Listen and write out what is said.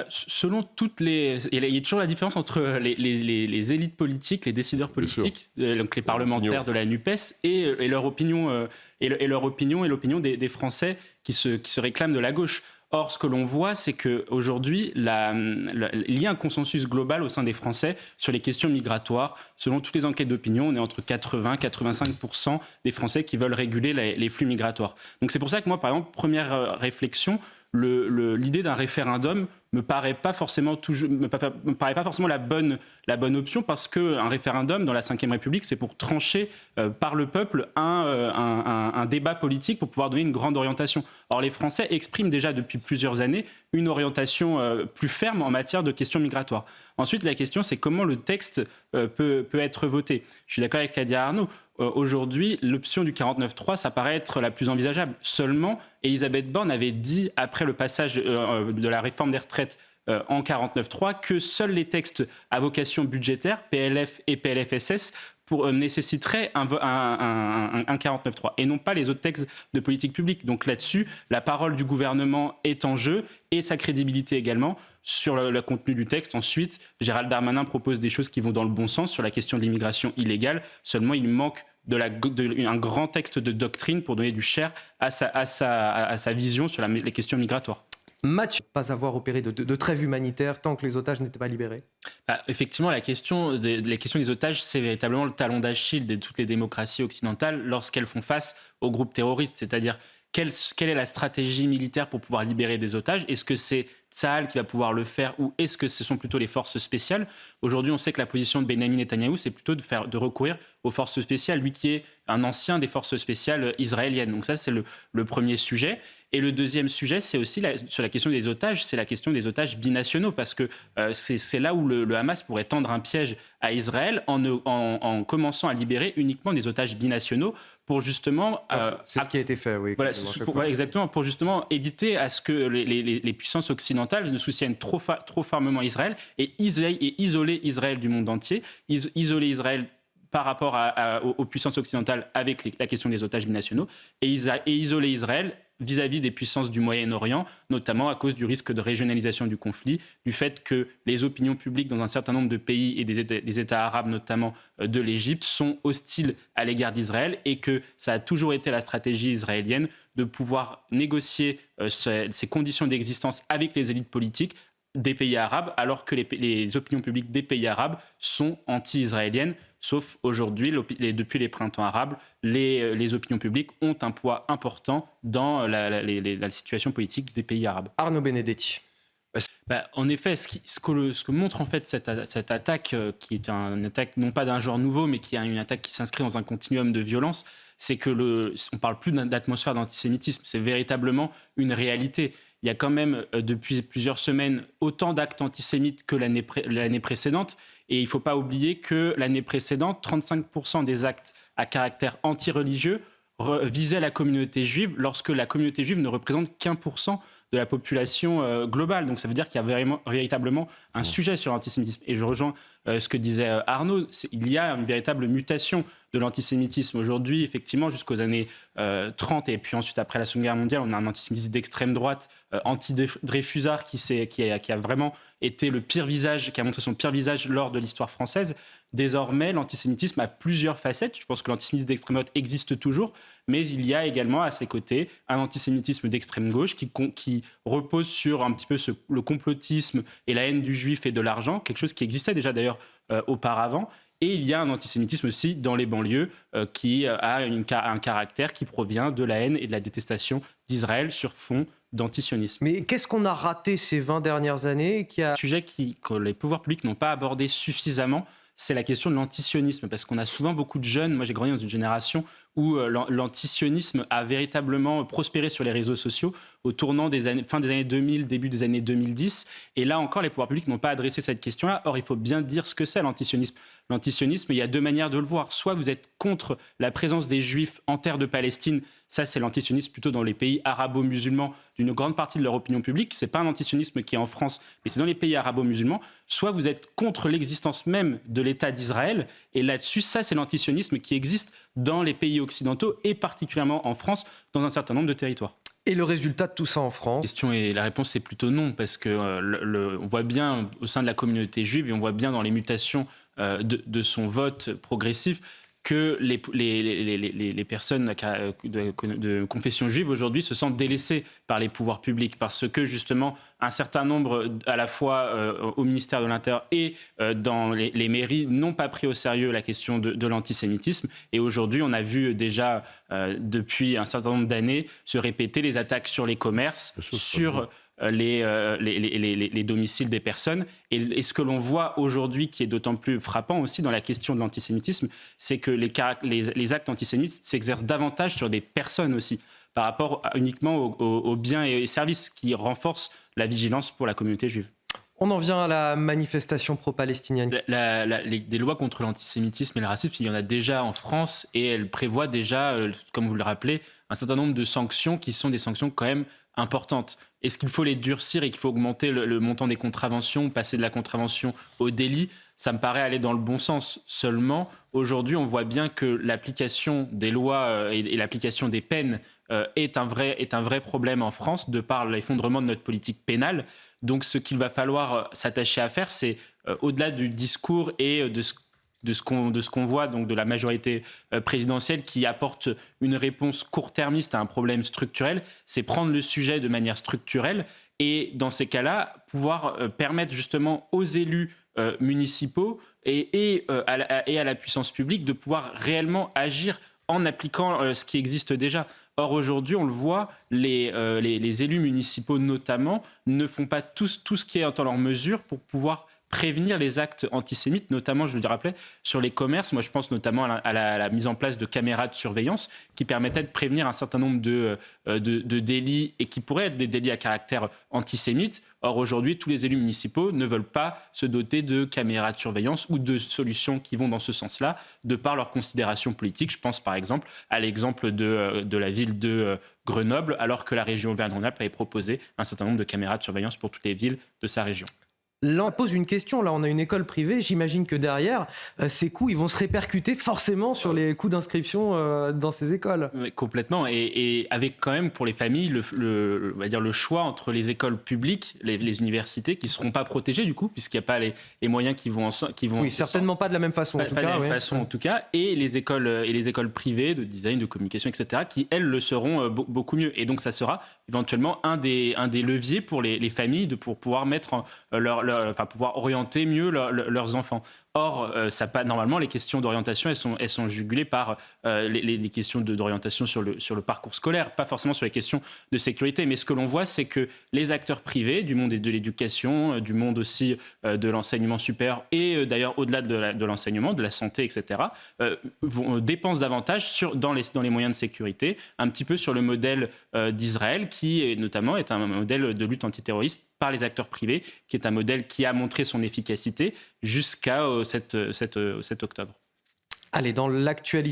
Selon toutes les... Il y a toujours la différence entre les élites politiques, les décideurs politiques, donc les parlementaires de la NUPES, et leur opinion, et l'opinion des Français qui se réclament de la gauche. Or, ce que l'on voit, c'est qu'aujourd'hui, il y a un consensus global au sein des Français sur les questions migratoires. Selon toutes les enquêtes d'opinion, on est entre 80 et 85% des Français qui veulent réguler les flux migratoires. Donc c'est pour ça que moi, par exemple, première réflexion, l'idée d'un référendum me paraît pas forcément la bonne option, parce qu'un référendum dans la Ve République, c'est pour trancher par le peuple un débat politique pour pouvoir donner une grande orientation. Or, les Français expriment déjà depuis plusieurs années une orientation plus ferme en matière de questions migratoires. Ensuite, la question, c'est comment le texte peut être voté. Je suis d'accord avec ce qu'a dit Arnaud. Aujourd'hui, l'option du 49.3, ça paraît être la plus envisageable. Seulement, Elisabeth Borne avait dit, après le passage de la réforme des retraites en 49.3, que seuls les textes à vocation budgétaire, PLF et PLFSS, nécessiteraient un 49.3 et non pas les autres textes de politique publique. Donc là-dessus, la parole du gouvernement est en jeu, et sa crédibilité également sur le contenu du texte. Ensuite, Gérald Darmanin propose des choses qui vont dans le bon sens sur la question de l'immigration illégale. Seulement, il manque un grand texte de doctrine pour donner du chair à sa vision sur les questions migratoires. Mathieu, pas avoir opéré de trêve humanitaire tant que les otages n'étaient pas libérés? Effectivement, la question des otages, c'est véritablement le talon d'Achille de toutes les démocraties occidentales lorsqu'elles font face aux groupes terroristes. C'est-à-dire, quelle est la stratégie militaire pour pouvoir libérer des otages? Est-ce que c'est Tsahal qui va pouvoir le faire, ou est-ce que ce sont plutôt les forces spéciales? Aujourd'hui, on sait que la position de Benyamin Netanyahou, c'est plutôt de recourir aux forces spéciales, lui qui est un ancien des forces spéciales israéliennes. Donc ça, c'est le premier sujet. Et le deuxième sujet, c'est aussi sur la question des otages, c'est la question des otages binationaux, parce que c'est là où le Hamas pourrait tendre un piège à Israël en commençant à libérer uniquement des otages binationaux pour justement... c'est ce qui a été fait, oui. Voilà, exactement, pour justement éviter à ce que les puissances occidentales ne soutiennent trop fermement Israël et isoler Israël du monde entier, isoler Israël par rapport aux puissances occidentales avec la question des otages binationaux, et isoler Israël vis-à-vis des puissances du Moyen-Orient, notamment à cause du risque de régionalisation du conflit, du fait que les opinions publiques dans un certain nombre de pays et des États arabes, notamment de l'Égypte, sont hostiles à l'égard d'Israël, et que ça a toujours été la stratégie israélienne de pouvoir négocier ces conditions d'existence avec les élites politiques des pays arabes, alors que les opinions publiques des pays arabes sont anti-israéliennes. Sauf aujourd'hui, depuis les printemps arabes, les opinions publiques ont un poids important dans la situation politique des pays arabes. Arnaud Benedetti. En effet, ce que montre en fait cette attaque, qui est une attaque non pas d'un genre nouveau, mais qui est une attaque qui s'inscrit dans un continuum de violence, c'est que on ne parle plus d'atmosphère d'antisémitisme, c'est véritablement une réalité. Il y a quand même, depuis plusieurs semaines, autant d'actes antisémites que l'année précédente. Et il ne faut pas oublier que l'année précédente, 35% des actes à caractère anti-religieux visaient la communauté juive, lorsque la communauté juive ne représente qu'1% de la population globale. Donc ça veut dire qu'il y a véritablement un sujet sur l'antisémitisme. Et je rejoins ce que disait Arnaud, il y a une véritable mutation de l'antisémitisme. Aujourd'hui, effectivement, jusqu'aux années 30, et puis ensuite après la Seconde Guerre mondiale, on a un antisémitisme d'extrême droite, anti-Dreyfusard, qui a vraiment été le pire visage, qui a montré son pire visage lors de l'histoire française. Désormais, l'antisémitisme a plusieurs facettes. Je pense que l'antisémitisme d'extrême droite existe toujours, mais il y a également à ses côtés un antisémitisme d'extrême gauche qui repose sur un petit peu le complotisme et la haine du juif et de l'argent, quelque chose qui existait déjà d'ailleurs auparavant. Et il y a un antisémitisme aussi dans les banlieues qui a un caractère qui provient de la haine et de la détestation d'Israël sur fond d'antisionisme. Mais qu'est-ce qu'on a raté ces 20 dernières années Un sujet que les pouvoirs publics n'ont pas abordé suffisamment, c'est la question de l'antisionisme, parce qu'on a souvent beaucoup de jeunes, moi j'ai grandi dans une génération où l'antisionisme a véritablement prospéré sur les réseaux sociaux au tournant fin des années 2000, début des années 2010. Et là encore, les pouvoirs publics n'ont pas adressé cette question-là. Or, il faut bien dire ce que c'est l'antisionisme. L'antisionisme, il y a deux manières de le voir. Soit vous êtes contre la présence des Juifs en terre de Palestine. Ça, c'est l'antisionisme plutôt dans les pays arabo-musulmans d'une grande partie de leur opinion publique. Ce n'est pas un antisionisme qui est en France, mais c'est dans les pays arabo-musulmans. Soit vous êtes contre l'existence même de l'État d'Israël. Et là-dessus, ça, c'est l'antisionisme qui existe dans les pays occidentaux et particulièrement en France, dans un certain nombre de territoires. Et le résultat de tout ça en France? La réponse est plutôt non, parce que on voit bien au sein de la communauté juive, et on voit bien dans les mutations de son vote progressif, que les personnes de confession juive aujourd'hui se sentent délaissées par les pouvoirs publics, parce que justement un certain nombre, à la fois au ministère de l'Intérieur et dans les mairies, n'ont pas pris au sérieux la question de l'antisémitisme. Et aujourd'hui, on a vu déjà depuis un certain nombre d'années se répéter les attaques sur les commerces, sur les domiciles des personnes. Et ce que l'on voit aujourd'hui, qui est d'autant plus frappant aussi dans la question de l'antisémitisme, c'est que les actes antisémites s'exercent davantage sur des personnes aussi, par rapport uniquement aux biens et services, qui renforcent la vigilance pour la communauté juive. On en vient à la manifestation pro-palestinienne. Des lois contre l'antisémitisme et le racisme, il y en a déjà en France, et elles prévoient déjà, comme vous le rappelez, un certain nombre de sanctions qui sont des sanctions quand même importantes. Est-ce qu'il faut les durcir et qu'il faut augmenter le montant des contraventions, passer de la contravention au délit? Ça me paraît aller dans le bon sens. Seulement, aujourd'hui, on voit bien que l'application des lois et l'application des peines est un vrai problème en France, de par l'effondrement de notre politique pénale. Donc, ce qu'il va falloir s'attacher à faire, c'est, au-delà du discours et de ce qu'on voit, donc de la majorité présidentielle, qui apporte une réponse court-termiste à un problème structurel, c'est prendre le sujet de manière structurelle et, dans ces cas-là, pouvoir permettre justement aux élus municipaux et à la puissance publique de pouvoir réellement agir en appliquant ce qui existe déjà. Or, aujourd'hui, on le voit, les élus municipaux notamment ne font pas tout ce qui est en leur mesure pour pouvoir prévenir les actes antisémites, notamment, je le rappelais, sur les commerces. Moi, je pense notamment à la mise en place de caméras de surveillance qui permettaient de prévenir un certain nombre de délits, et qui pourraient être des délits à caractère antisémite. Or, aujourd'hui, tous les élus municipaux ne veulent pas se doter de caméras de surveillance ou de solutions qui vont dans ce sens-là, de par leurs considérations politiques. Je pense par exemple à l'exemple de la ville de Grenoble, alors que la région Auvergne-Rhône-Alpes avait proposé un certain nombre de caméras de surveillance pour toutes les villes de sa région. Là, on pose une question. Là, on a une école privée. J'imagine que derrière, ces coûts, ils vont se répercuter forcément sur les coûts d'inscription dans ces écoles. Oui, complètement. Et avec quand même pour les familles on va dire le choix entre les écoles publiques, les universités, qui ne seront pas protégées du coup, puisqu'il n'y a pas les moyens qui vont oui, certainement pas de la même façon. Pas de la même façon en tout cas. Et les écoles privées de design, de communication, etc., qui elles le seront beaucoup mieux. Et donc ça sera éventuellement un des leviers pour les familles pour pouvoir mettre pouvoir orienter mieux leurs enfants. Or, normalement, les questions d'orientation, elles sont jugulées par les questions d'orientation sur le parcours scolaire, pas forcément sur les questions de sécurité. Mais ce que l'on voit, c'est que les acteurs privés, du monde de l'éducation, du monde aussi de l'enseignement supérieur, et d'ailleurs au-delà de l'enseignement, de la santé, etc., dépensent davantage dans les moyens de sécurité, un petit peu sur le modèle d'Israël, qui notamment est un modèle de lutte antiterroriste par les acteurs privés, qui est un modèle qui a montré son efficacité jusqu'à 7 octobre. Allez, dans l'actualité